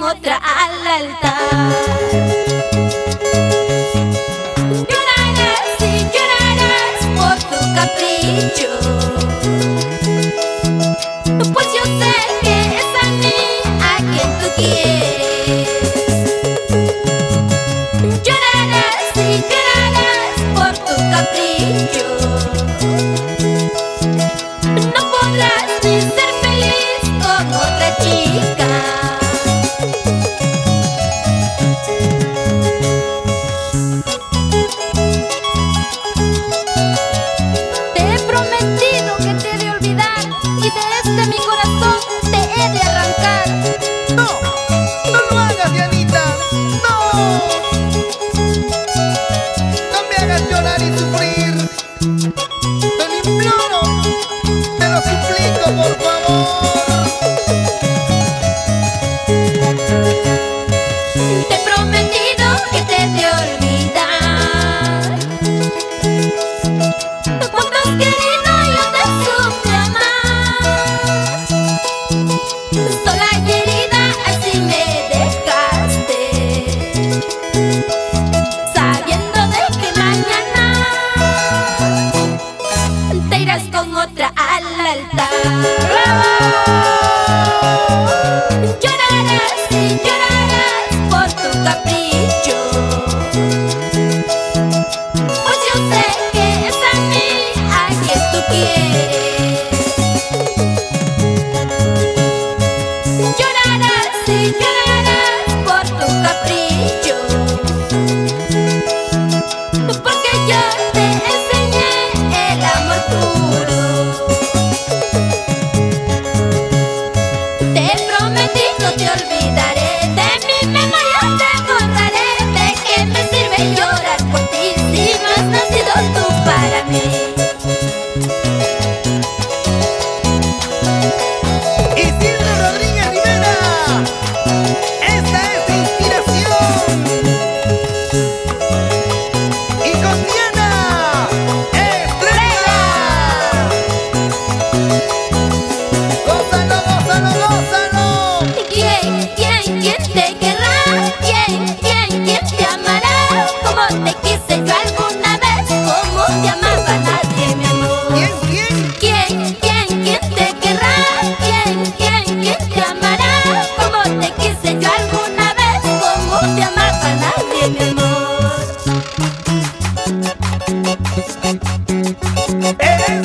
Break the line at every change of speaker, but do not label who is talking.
otra al altar. Llorarás y llorarás por tu capricho, pues yo sé que es a mí a quien tú quieres. Llorarás y llorarás por tu capricho, no podrás ni ser feliz con otra chica. Mi corazón te he de arrancar.
No, no lo hagas, Dianita. No, no me hagas llorar y sufrir. Te lo imploro, te lo suplico, por favor.
Te he prometido que te he de olvidar. Cuando has querido yo te supe amar. Sola y herida así me dejaste, sabiendo de que mañana te irás con otra al altar. Llorarás y llorarás por tu capricho, pues yo sé que es a mí a quien tú quieres. Llorarás y llorarás por tu capricho, porque yo te enseñé el amor puro. Te he prometido te olvidaré, de mi memoria te borraré. ¿De qué me sirve llorar por ti si no has nacido tú para mí?
Eres